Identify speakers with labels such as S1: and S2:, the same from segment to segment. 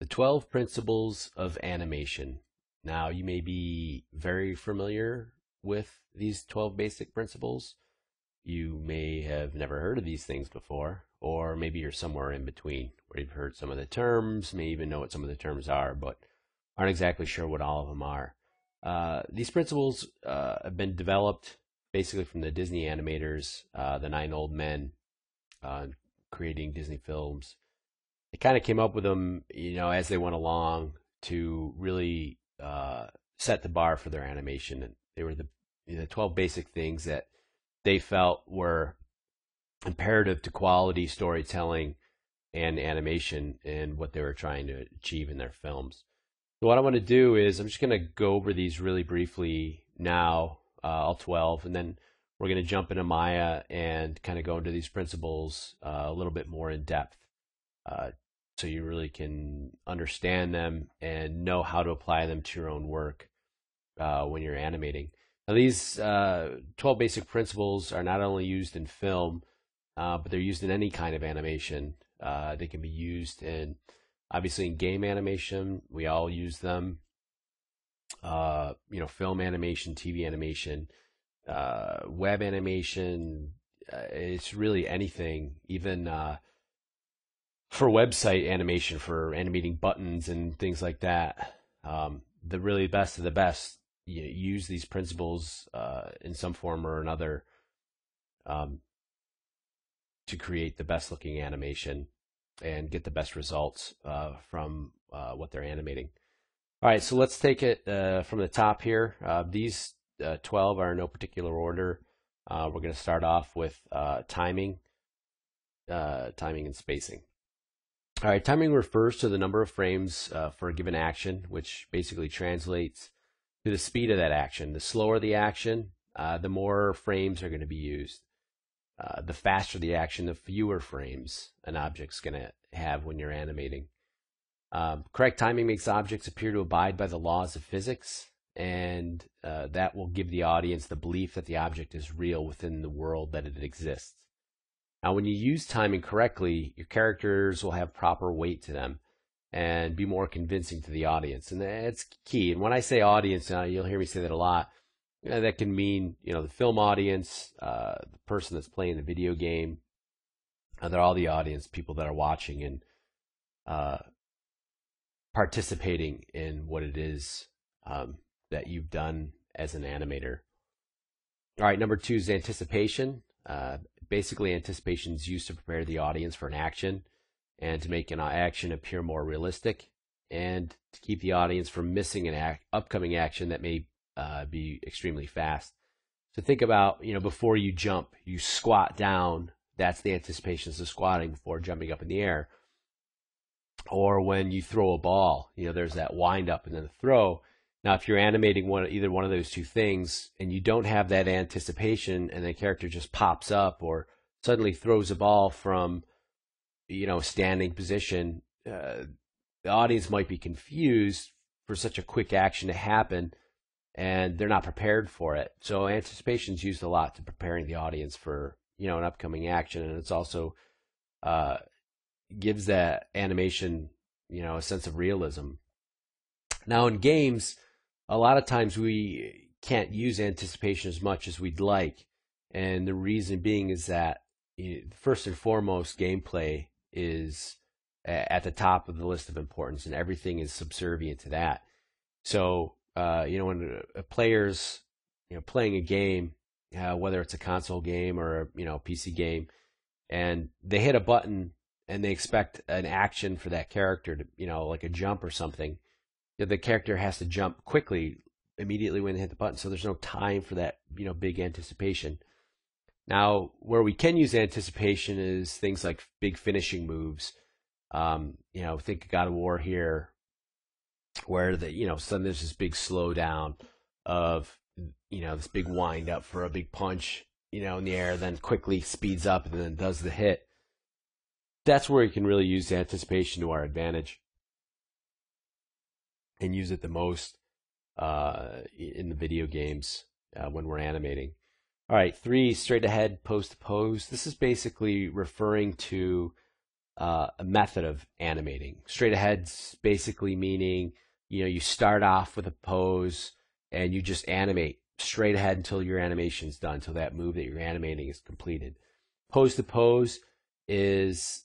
S1: The 12 Principles of Animation. Now, you may be very familiar with these 12 basic principles. You may have never heard of these things before, or maybe you're somewhere in between where you've heard some of the terms, may even know what some of the terms are, but aren't exactly sure what all of them are. These principles have been developed basically from the Disney animators, the nine old men uh, creating Disney films. They kind of came up with them, as they went along to really set the bar for their animation. And they were the 12 basic things that they felt were imperative to quality storytelling and animation and what they were trying to achieve in their films. So what I want to do is I'm just going to go over these really briefly now, all 12, and then we're going to jump into Maya and kind of go into these principles a little bit more in depth. So you really can understand them and know how to apply them to your own work when you're animating. Now, these 12 basic principles are not only used in film, but they're used in any kind of animation. They can be used in, obviously, in game animation. We all use them. Film animation, TV animation, web animation. It's really anything, even for website animation, for animating buttons and things like that. The really best of the best use these principles in some form or another to create the best looking animation and get the best results from what they're animating. All right, so let's take it from the top here. These 12 are in no particular order. We're going to start off with timing and spacing. All right, timing refers to the number of frames for a given action, which basically translates to the speed of that action. The slower the action, the more frames are going to be used. The faster the action, the fewer frames an object's going to have when you're animating. Correct timing makes objects appear to abide by the laws of physics, and that will give the audience the belief that the object is real within the world that it exists. Now, when you use timing correctly, your characters will have proper weight to them and be more convincing to the audience. And that's key. And when I say audience, you'll hear me say that a lot. That can mean, the film audience, the person that's playing the video game. They're all the audience, people that are watching and participating in what it is that you've done as an animator. All right, number 2 is anticipation. Basically, anticipation is used to prepare the audience for an action and to make an action appear more realistic and to keep the audience from missing an upcoming action that may be extremely fast. So think about, before you jump, you squat down. That's the anticipation, so squatting before jumping up in the air. Or when you throw a ball, there's that wind up and then the throw. Now, if you're animating either one of those two things and you don't have that anticipation and the character just pops up or suddenly throws a ball from, standing position, the audience might be confused for such a quick action to happen and they're not prepared for it. So anticipation is used a lot to preparing the audience for, an upcoming action. And it's also gives that animation, a sense of realism. Now, in games, a lot of times we can't use anticipation as much as we'd like. And the reason being is that, first and foremost, gameplay is at the top of the list of importance, and everything is subservient to that. So, when a player's, playing a game, whether it's a console game or a, PC game, and they hit a button and they expect an action for that character to, like a jump or something, the character has to jump quickly immediately when they hit the button, so there's no time for that, big anticipation. Now, where we can use anticipation is things like big finishing moves. Think of God of War here, where suddenly there's this big slowdown of, this big wind up for a big punch, in the air, then quickly speeds up and then does the hit. That's where we can really use anticipation to our advantage and use it the most in the video games when we're animating. All right, 3, straight ahead, pose to pose. This is basically referring to a method of animating. Straight ahead's basically meaning, you start off with a pose and you just animate straight ahead until your animation's done, until that move that you're animating is completed. Pose to pose is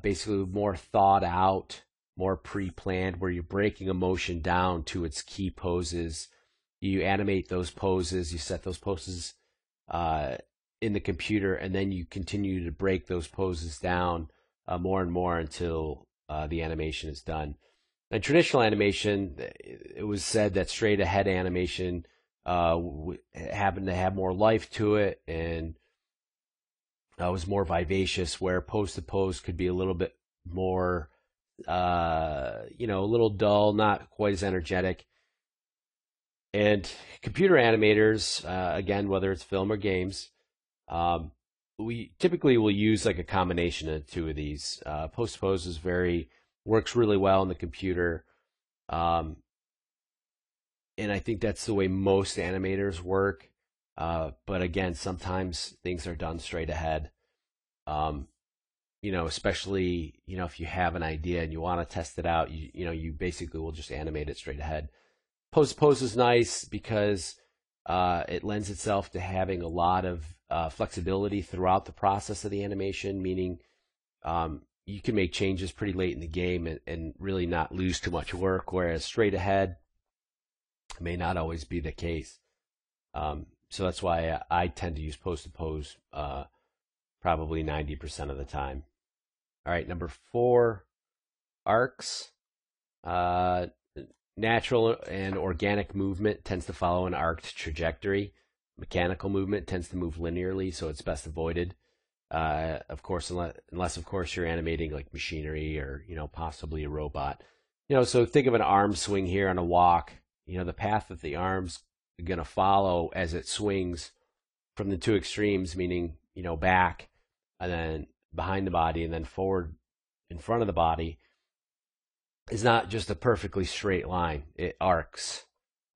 S1: basically more thought out, more pre-planned, where you're breaking a motion down to its key poses. You animate those poses, you set those poses in the computer, and then you continue to break those poses down more and more until the animation is done. In traditional animation, it was said that straight ahead animation happened to have more life to it and was more vivacious, where pose to pose could be a little bit more, a little dull, not quite as energetic. And computer animators, again, whether it's film or games, we typically will use like a combination of two of these. Pose to pose works really well in the computer, and I think that's the way most animators work. But again, sometimes things are done straight ahead. Especially if you have an idea and you want to test it out, you basically will just animate it straight ahead. Pose to pose is nice because it lends itself to having a lot of flexibility throughout the process of the animation, meaning you can make changes pretty late in the game and really not lose too much work, whereas straight ahead may not always be the case. So that's why I tend to use pose to pose probably 90% of the time. All right, number 4, arcs. Natural and organic movement tends to follow an arced trajectory. Mechanical movement tends to move linearly, so it's best avoided. Of course, unless of course you're animating like machinery or possibly a robot. So think of an arm swing here on a walk. The path that the arm's going to follow as it swings from the two extremes, meaning back and then behind the body and then forward in front of the body, is not just a perfectly straight line. It arcs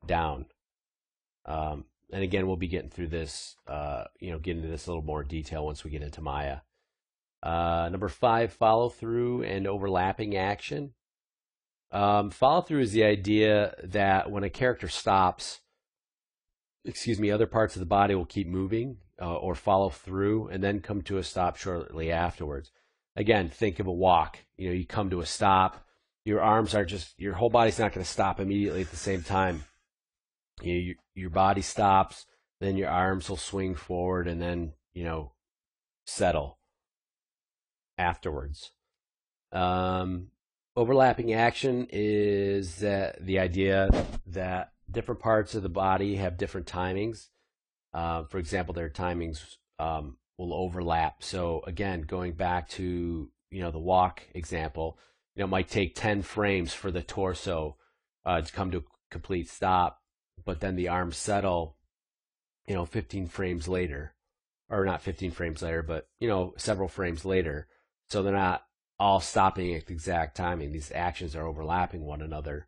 S1: down. And again, we'll be getting through this, get into this a little more detail once we get into Maya. Number 5, follow through and overlapping action. Follow through is the idea that when a character stops, other parts of the body will keep moving or follow through and then come to a stop shortly afterwards. Again, think of a walk. You come to a stop. Your whole body's not going to stop immediately at the same time. Your body stops, then your arms will swing forward and then, settle afterwards. Overlapping action is the idea that different parts of the body have different timings. For example, their timings will overlap. So again, going back to, the walk example, it might take 10 frames for the torso to come to a complete stop, but then the arms settle, 15 frames later, or not 15 frames later, but, several frames later. So they're not all stopping at the exact timing. These actions are overlapping one another.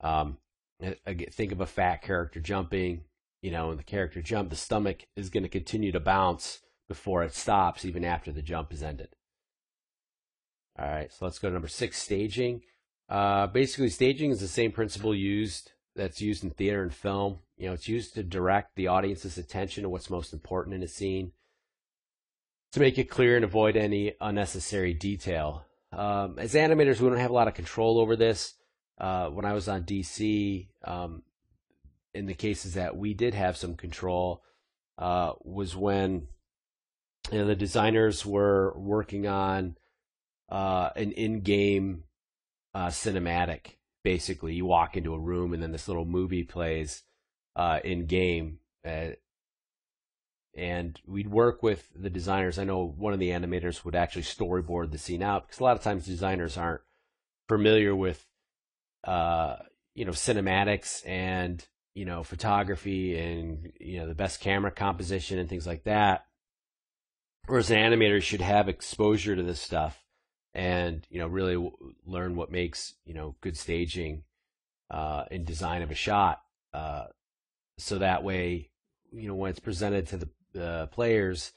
S1: Think of a fat character jumping, and the character jump, the stomach is going to continue to bounce before it stops, even after the jump is ended. All right, so let's go to number 6, staging. Basically, staging is the same principle that's used in theater and film. It's used to direct the audience's attention to what's most important in a scene, to make it clear and avoid any unnecessary detail. As animators, we don't have a lot of control over this. When I was on DC, in the cases that we did have some control, was when the designers were working on an in-game cinematic. Basically, you walk into a room and then this little movie plays in-game. And we'd work with the designers. I know one of the animators would actually storyboard the scene out, because a lot of times designers aren't familiar with, cinematics and, photography and, the best camera composition and things like that. Whereas an animator should have exposure to this stuff and, really learn what makes, good staging and design of a shot. So that way, when it's presented to the players,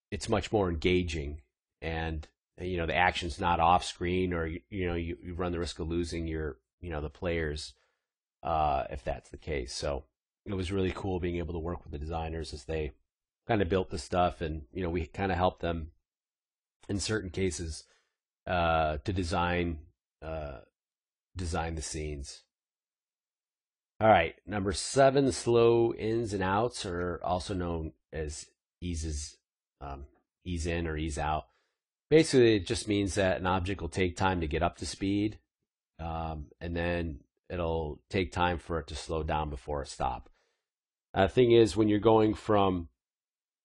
S1: it's much more engaging and the action's not off screen, or you run the risk of losing the players if that's the case. So it was really cool being able to work with the designers as they kind of built the stuff, and we kind of helped them in certain cases to design the scenes. All right, number 7, slow ins and outs, are also known as eases, ease in or ease out. Basically, it just means that an object will take time to get up to speed, and then it'll take time for it to slow down before it stops. The thing is, when you're going from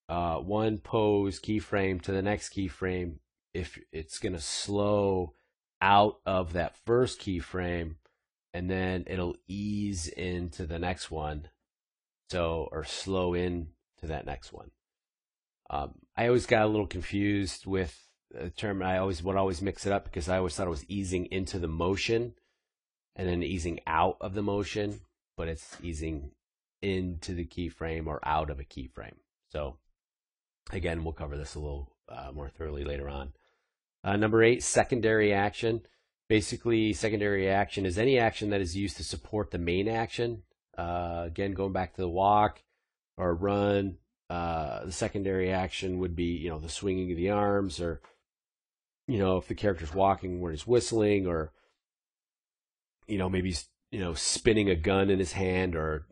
S1: one pose keyframe to the next keyframe, if it's going to slow out of that first keyframe, and then it'll ease into the next one, or slow in to that next one. I always got a little confused with the term. I would always mix it up because I always thought it was easing into the motion and then easing out of the motion, but it's easing into the keyframe or out of a keyframe. So again, we'll cover this a little more thoroughly later on. Number 8, secondary action. Basically, secondary action is any action that is used to support the main action. Again, going back to the walk or run, the secondary action would be, the swinging of the arms, or, if the character's walking when he's whistling, or, maybe, spinning a gun in his hand, or,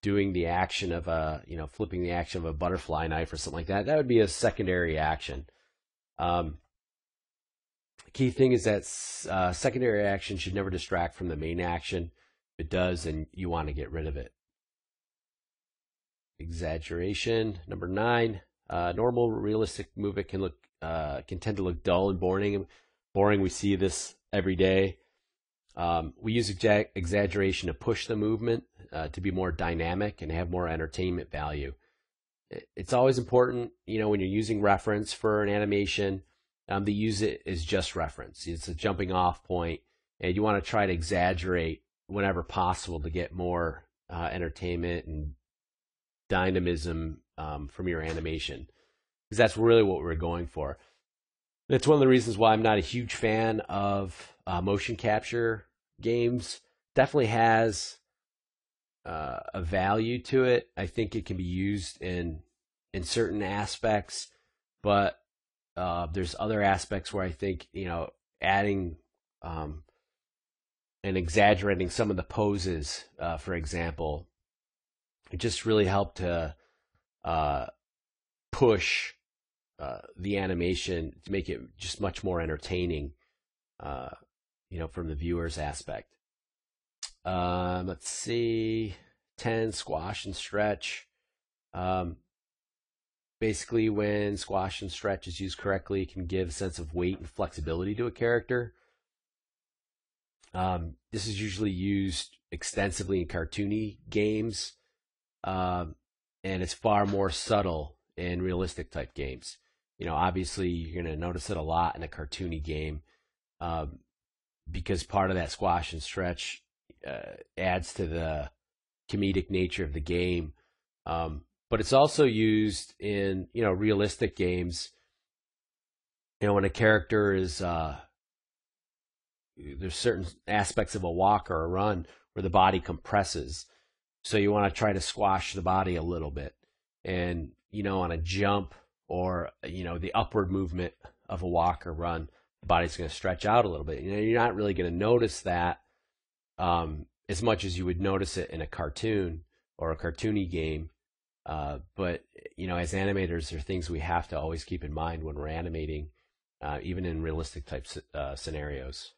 S1: doing the action of flipping the action of a butterfly knife or something like that. That would be a secondary action. Key thing is that secondary action should never distract from the main action. If it does, then you want to get rid of it. Exaggeration. Number 9. Normal realistic movement can tend to look dull and boring. We see this every day. We use exaggeration to push the movement to be more dynamic and have more entertainment value. It's always important, when you're using reference for an animation, to use it as just reference. It's a jumping off point, and you want to try to exaggerate whenever possible to get more entertainment and dynamism from your animation, because that's really what we're going for. That's one of the reasons why I'm not a huge fan of motion capture games. Definitely has a value to it. I think it can be used in certain aspects, but there's other aspects where I think, adding and exaggerating some of the poses, for example, it just really helped to push the animation to make it just much more entertaining, from the viewer's aspect. Let's see, 10, squash and stretch. Basically, when squash and stretch is used correctly, it can give a sense of weight and flexibility to a character. This is usually used extensively in cartoony games, and it's far more subtle in realistic type games. Obviously, you're going to notice it a lot in a cartoony game, because part of that squash and stretch adds to the comedic nature of the game. But it's also used in, realistic games. When a character is, there's certain aspects of a walk or a run where the body compresses. So you want to try to squash the body a little bit. And, on a jump or, the upward movement of a walk or run, the body's going to stretch out a little bit. You're not really going to notice that as much as you would notice it in a cartoon or a cartoony game. But, as animators, there are things we have to always keep in mind when we're animating, even in realistic type scenarios.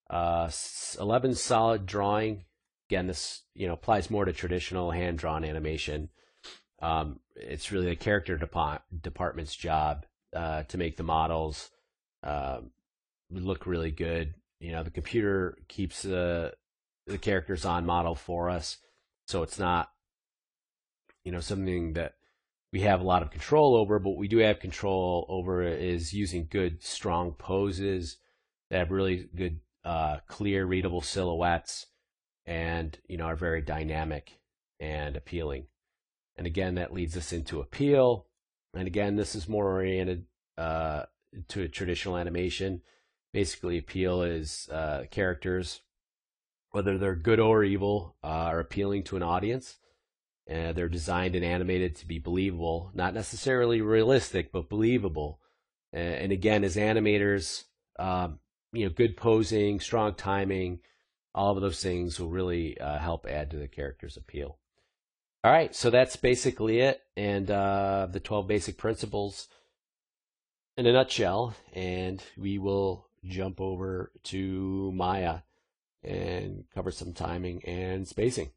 S1: 11, solid drawing. Again, this, applies more to traditional hand-drawn animation. It's really the character department's job to make the models look really good. The computer keeps the characters on model for us, so it's not something that we have a lot of control over, but we do have control over is using good, strong poses that have really good, clear, readable silhouettes, and are very dynamic and appealing. And again, that leads us into appeal. And again, this is more oriented to a traditional animation. Basically, appeal is characters, whether they're good or evil, are appealing to an audience. They're designed and animated to be believable, not necessarily realistic, but believable. And again, as animators, good posing, strong timing, all of those things will really help add to the character's appeal. All right, so that's basically it, and the 12 basic principles in a nutshell. And we will jump over to Maya and cover some timing and spacing.